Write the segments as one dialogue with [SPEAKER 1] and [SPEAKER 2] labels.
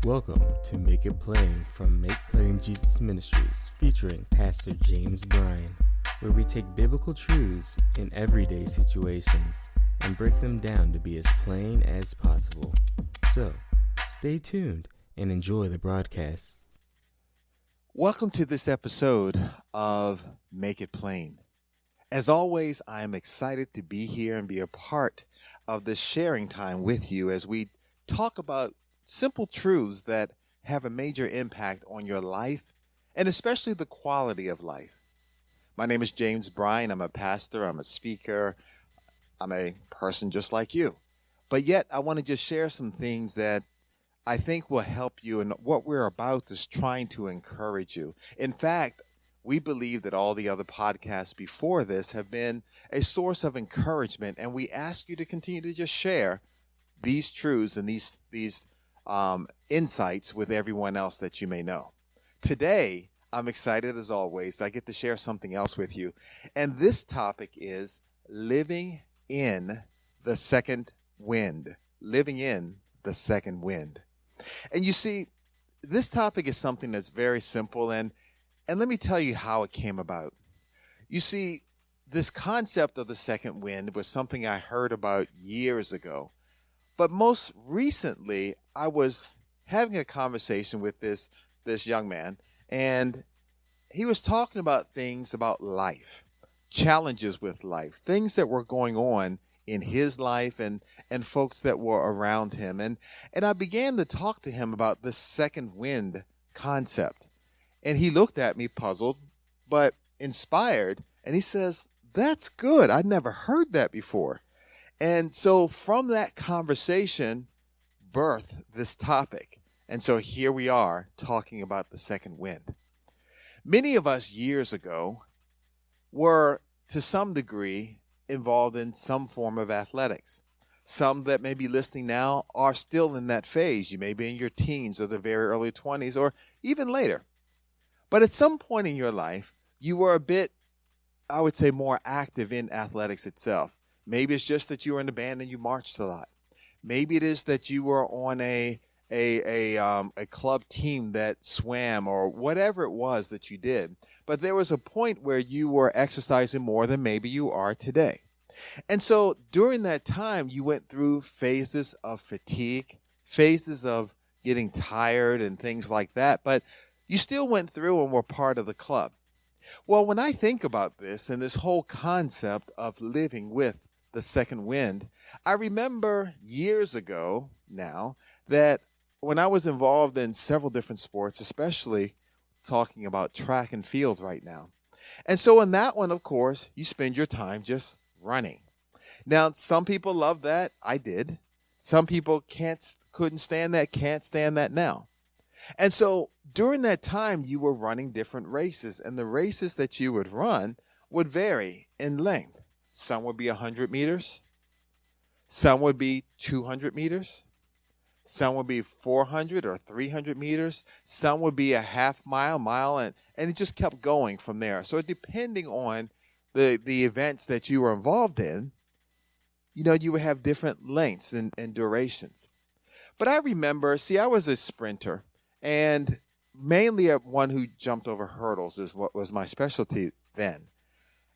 [SPEAKER 1] Welcome to Make It Plain from Make Plain Jesus Ministries, featuring Pastor James Bryan, where we take biblical truths in everyday situations and break them down to be as plain as possible. So, stay tuned and enjoy the broadcast.
[SPEAKER 2] Welcome to this episode of Make It Plain. As always, I am excited to be here and be a part of this sharing time with you as we talk about simple truths that have a major impact on your life and especially the quality of life. My name is James Bryan. I'm a pastor. I'm a speaker. I'm a person just like you. But yet I want to just share some things that I think will help you, and what we're about is trying to encourage you. In fact, we believe that all the other podcasts before this have been a source of encouragement, and we ask you to continue to just share these truths and these insights with everyone else that you may know. Today, I'm excited as always. I get to share something else with you, and this topic is living in the second wind. Living in the second wind. And you see, this topic is something that's very simple, and let me tell you how it came about. You see, this concept of the second wind was something I heard about years ago. But most recently, I was having a conversation with this young man, and he was talking about things about life, challenges with life, things that were going on in his life and folks that were around him. And I began to talk to him about this second wind concept. And he looked at me puzzled, but inspired. And he says, "That's good. I'd never heard that before." And so from that conversation, birthed this topic. And so here we are talking about the second wind. Many of us years ago were, to some degree, involved in some form of athletics. Some that may be listening now are still in that phase. You may be in your teens or the very early 20s or even later. But at some point in your life, you were a bit, I would say, more active in athletics itself. Maybe it's just that you were in a band and you marched a lot. Maybe it is that you were on a club team that swam or whatever it was that you did. But there was a point where you were exercising more than maybe you are today. And so during that time, you went through phases of fatigue, phases of getting tired and things like that. But you still went through and were part of the club. Well, when I think about this and this whole concept of living with the second wind, I remember years ago now that when I was involved in several different sports, especially talking about track and field right now. And so in that one, of course, you spend your time just running. Now, some people love that. I did. Some people couldn't stand that, can't stand that now. And so during that time, you were running different races, and the races that you would run would vary in length. Some would be 100 meters. Some would be 200 meters. Some would be 400 or 300 meters. Some would be a half mile, and it just kept going from there. So depending on the events that you were involved in, you would have different lengths and durations. But I remember, I was a sprinter, and mainly one who jumped over hurdles is what was my specialty then.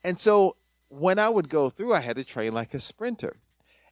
[SPEAKER 2] And so when I would go through, I had to train like a sprinter.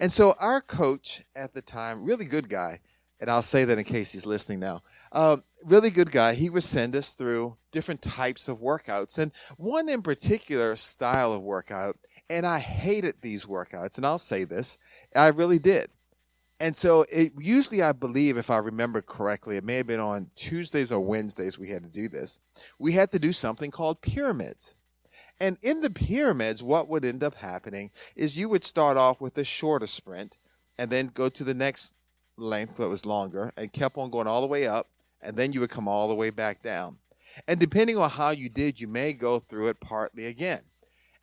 [SPEAKER 2] And so our coach at the time, really good guy, and I'll say that in case he's listening now, really good guy, he would send us through different types of workouts. And one in particular style of workout, and I hated these workouts, and I'll say this, I really did. And so usually I believe, if I remember correctly, it may have been on Tuesdays or Wednesdays we had to do this. We had to do something called pyramids. And in the pyramids, what would end up happening is you would start off with a shorter sprint and then go to the next length that was longer and kept on going all the way up, and then you would come all the way back down. And depending on how you did, you may go through it partly again.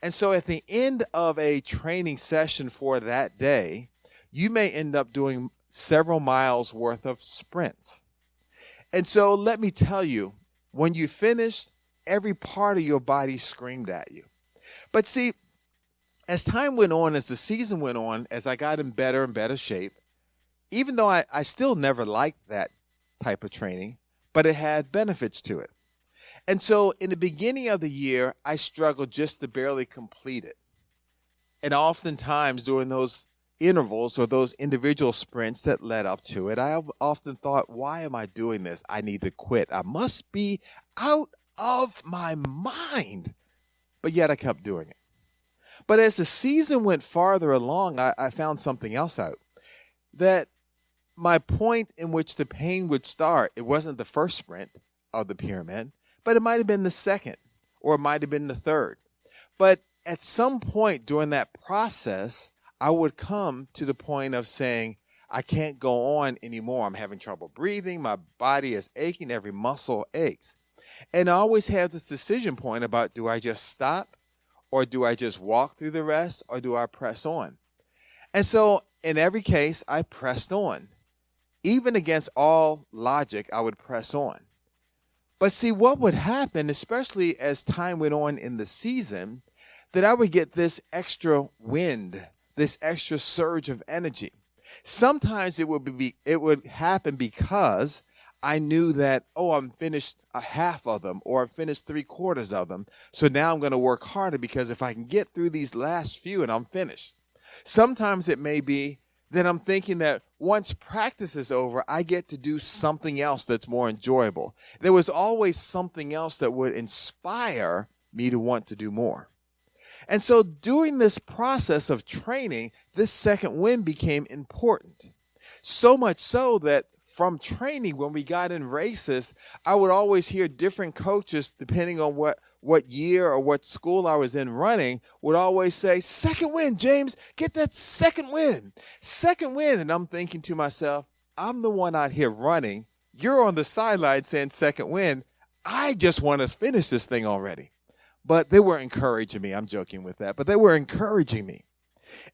[SPEAKER 2] And so at the end of a training session for that day, you may end up doing several miles worth of sprints. And so let me tell you, when you finish, every part of your body screamed at you. But see, as time went on, as the season went on, as I got in better and better shape, even though I still never liked that type of training, but it had benefits to it. And so in the beginning of the year, I struggled just to barely complete it. And oftentimes during those intervals or those individual sprints that led up to it, I have often thought, why am I doing this? I need to quit. I must be out of my mind. But yet I kept doing it. But as the season went farther along, I found something else out. That my point in which the pain would start, it wasn't the first sprint of the pyramid, but it might have been the second, or it might have been the third. But at some point during that process, I would come to the point of saying, I can't go on anymore. I'm having trouble breathing. My body is aching. Every muscle aches. And I always have this decision point about, do I just stop, or do I just walk through the rest, or do I press on? And so in every case, I pressed on. Even against all logic, I would press on. But see, what would happen, especially as time went on in the season, that I would get this extra wind, this extra surge of energy. Sometimes it would happen because I knew that, I'm finished a half of them, or I finished 3/4 of them. So now I'm going to work harder, because if I can get through these last few and I'm finished. Sometimes it may be that I'm thinking that once practice is over, I get to do something else that's more enjoyable. There was always something else that would inspire me to want to do more. And so during this process of training, this second wind became important. So much so that from training, when we got in races, I would always hear different coaches, depending on what year or what school I was in running, would always say, second wind, James, get that second wind. Second wind. And I'm thinking to myself, I'm the one out here running. You're on the sideline saying second wind. I just want to finish this thing already. But they were encouraging me. I'm joking with that. But they were encouraging me.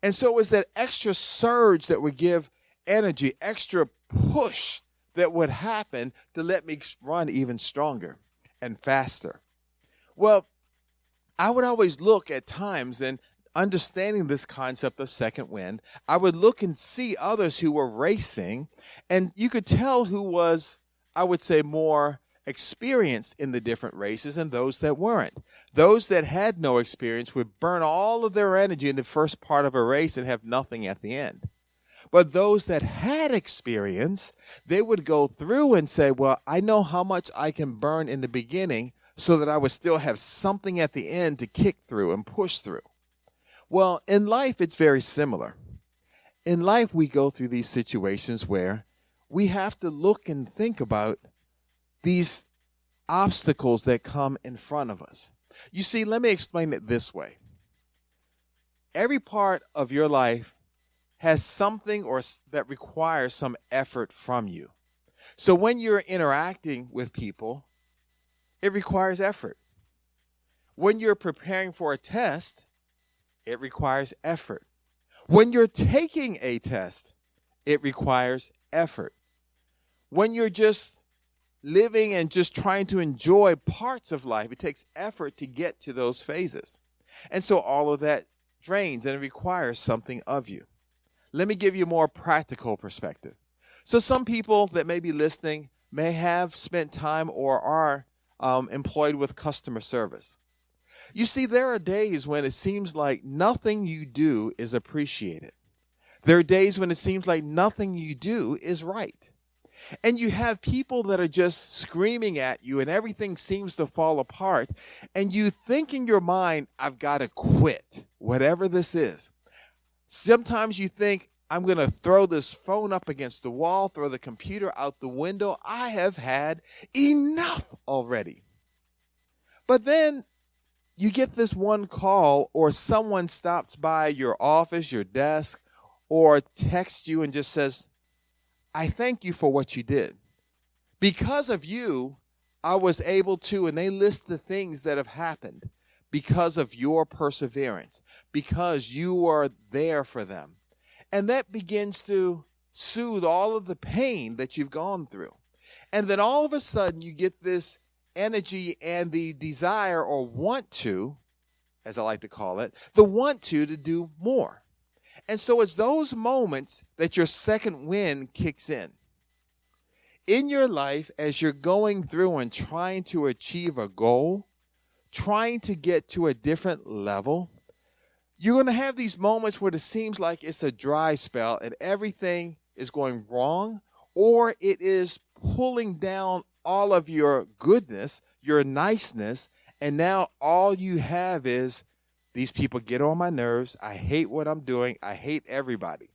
[SPEAKER 2] And so it was that extra surge that would give energy, extra push that would happen to let me run even stronger and faster. Well, I would always look at times, and understanding this concept of second wind, I would look and see others who were racing, and you could tell who was, I would say, more experienced in the different races and those that weren't. Those that had no experience would burn all of their energy in the first part of a race and have nothing at the end. But those that had experience, they would go through and say, well, I know how much I can burn in the beginning so that I would still have something at the end to kick through and push through. Well, in life, it's very similar. In life, we go through these situations where we have to look and think about these obstacles that come in front of us. You see, let me explain it this way. Every part of your life has something that requires some effort from you. So when you're interacting with people, it requires effort. When you're preparing for a test, it requires effort. When you're taking a test, it requires effort. When you're just living and just trying to enjoy parts of life, it takes effort to get to those phases. And so all of that drains and it requires something of you. Let me give you a more practical perspective. So some people that may be listening may have spent time or are employed with customer service. You see, there are days when it seems like nothing you do is appreciated. There are days when it seems like nothing you do is right. And you have people that are just screaming at you and everything seems to fall apart. And you think in your mind, I've got to quit, whatever this is. Sometimes you think, I'm going to throw this phone up against the wall, throw the computer out the window. I have had enough already. But then you get this one call or someone stops by your office, your desk, or texts you and just says, I thank you for what you did. Because of you, I was able to, and they list the things that have happened because of your perseverance, because you are there for them. And that begins to soothe all of the pain that you've gone through. And then all of a sudden you get this energy and the desire or want to, as I like to call it, the want to do more. And so it's those moments that your second wind kicks in. In your life, as you're going through and trying to achieve a goal, trying to get to a different level, you're going to have these moments where it seems like it's a dry spell and everything is going wrong, or it is pulling down all of your goodness, your niceness, and now all you have is these people get on my nerves. I hate what I'm doing. I hate everybody.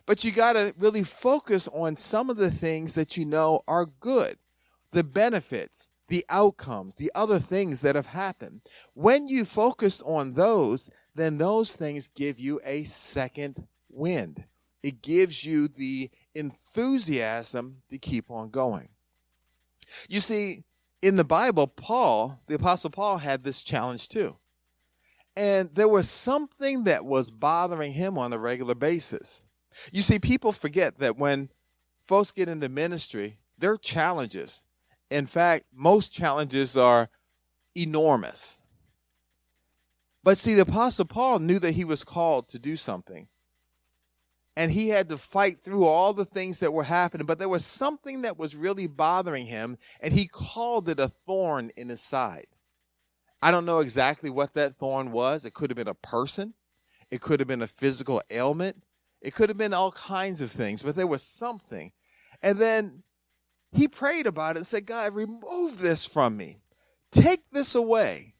[SPEAKER 2] But you got to really focus on some of the things that you know are good, the benefits, the outcomes, the other things that have happened. When you focus on those, then those things give you a second wind. It gives you the enthusiasm to keep on going. You see, in the Bible, the Apostle Paul had this challenge too. And there was something that was bothering him on a regular basis. You see, people forget that when folks get into ministry, there are challenges. In fact, most challenges are enormous. But see, the Apostle Paul knew that he was called to do something. And he had to fight through all the things that were happening. But there was something that was really bothering him, and he called it a thorn in his side. I don't know exactly what that thorn was. It could have been a person. It could have been a physical ailment. It could have been all kinds of things, but there was something. And then he prayed about it and said, God, remove this from me. Take this away.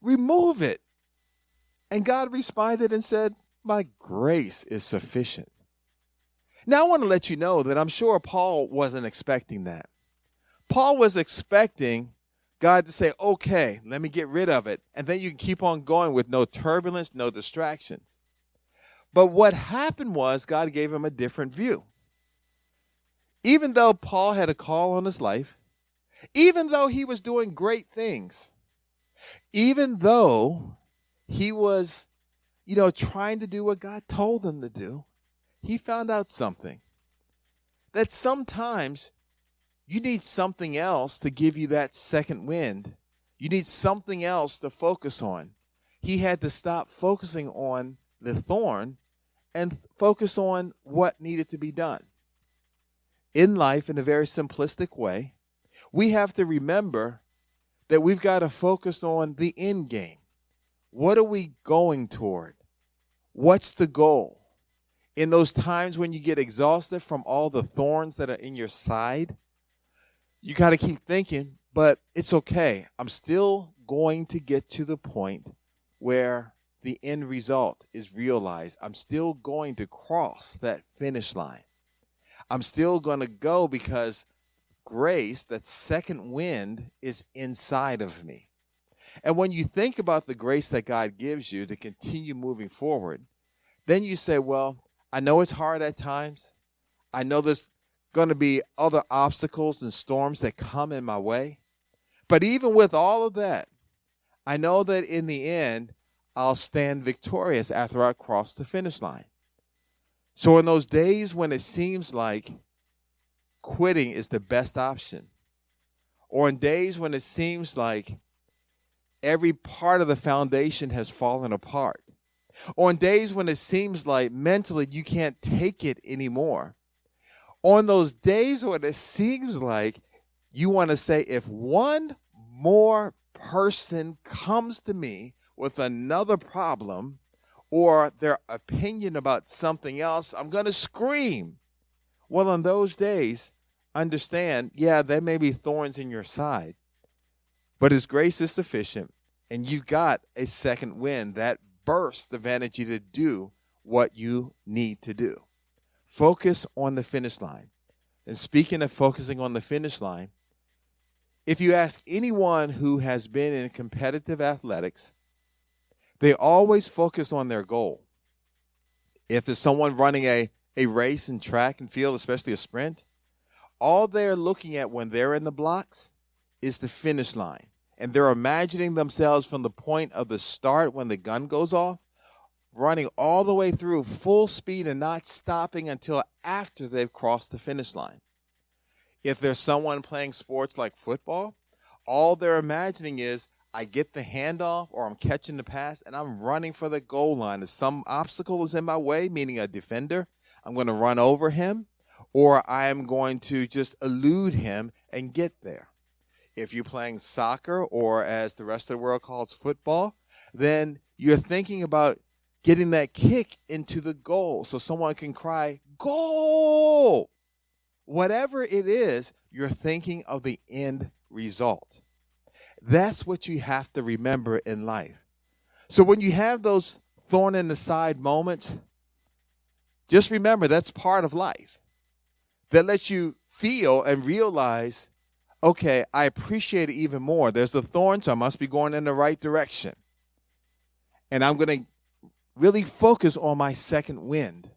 [SPEAKER 2] Remove it. And God responded and said, my grace is sufficient. Now I want to let you know that I'm sure Paul wasn't expecting that. Paul was expecting God to say, okay, let me get rid of it. And then you can keep on going with no turbulence, no distractions. But what happened was God gave him a different view. Even though Paul had a call on his life, even though he was doing great things, even though he was, trying to do what God told him to do, he found out something. That sometimes you need something else to give you that second wind. You need something else to focus on. He had to stop focusing on the thorn and focus on what needed to be done. In life, in a very simplistic way, we have to remember that we've got to focus on the end game. What are we going toward? What's the goal? In those times when you get exhausted from all the thorns that are in your side, you got to keep thinking, but it's okay. I'm still going to get to the point where the end result is realized. I'm still going to cross that finish line. I'm still going to go because grace, that second wind, is inside of me. And when you think about the grace that God gives you to continue moving forward, then you say, well, I know it's hard at times. I know there's going to be other obstacles and storms that come in my way. But even with all of that, I know that in the end, I'll stand victorious after I cross the finish line. So in those days when it seems like quitting is the best option, or in days when it seems like every part of the foundation has fallen apart, or in days when it seems like mentally you can't take it anymore, on those days when it seems like you want to say, if one more person comes to me with another problem or their opinion about something else, I'm going to scream. Well, on those days, understand, there may be thorns in your side, but His grace is sufficient, and you've got a second wind that bursts the vanity to do what you need to do. Focus on the finish line. And speaking of focusing on the finish line, if you ask anyone who has been in competitive athletics, they always focus on their goal. If there's someone running a race in track and field, especially a sprint, all they're looking at when they're in the blocks is the finish line. And they're imagining themselves from the point of the start when the gun goes off, running all the way through full speed and not stopping until after they've crossed the finish line. If there's someone playing sports like football, all they're imagining is, I get the handoff or I'm catching the pass and I'm running for the goal line. If some obstacle is in my way, meaning a defender, I'm going to run over him. or I am going to just elude him and get there. If you're playing soccer, or as the rest of the world calls football, then you're thinking about getting that kick into the goal so someone can cry, goal! Whatever it is, you're thinking of the end result. That's what you have to remember in life. So when you have those thorn in the side moments, just remember that's part of life. That lets you feel and realize, okay, I appreciate it even more. There's a thorn, so I must be going in the right direction. And I'm going to really focus on my second wind.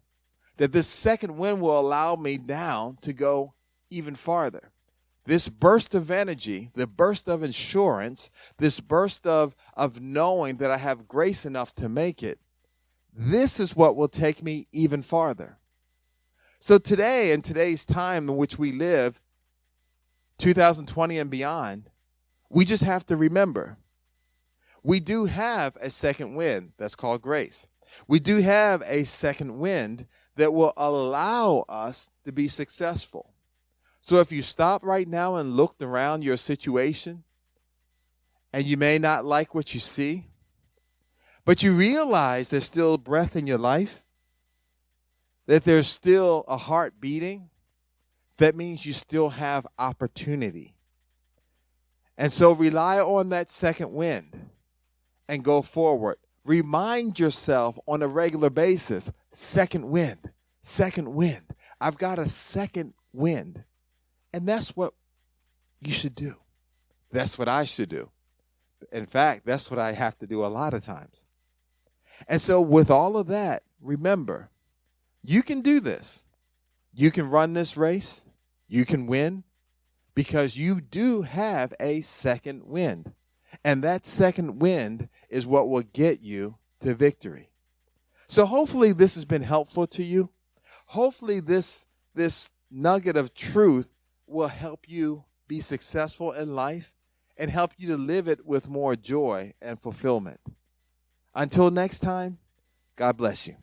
[SPEAKER 2] That this second wind will allow me now to go even farther. This burst of energy, the burst of assurance, this burst of knowing that I have grace enough to make it, this is what will take me even farther. So today, in today's time in which we live, 2020 and beyond, we just have to remember, we do have a second wind that's called grace. We do have a second wind that will allow us to be successful. So if you stop right now and looked around your situation, and you may not like what you see, but you realize there's still breath in your life, that there's still a heart beating, that means you still have opportunity. And so rely on that second wind and go forward. Remind yourself on a regular basis, second wind, second wind. I've got a second wind. And that's what you should do. That's what I should do. In fact, that's what I have to do a lot of times. And so with all of that, remember, you can do this. You can run this race. You can win because you do have a second wind. And that second wind is what will get you to victory. So hopefully this has been helpful to you. Hopefully this nugget of truth will help you be successful in life and help you to live it with more joy and fulfillment. Until next time, God bless you.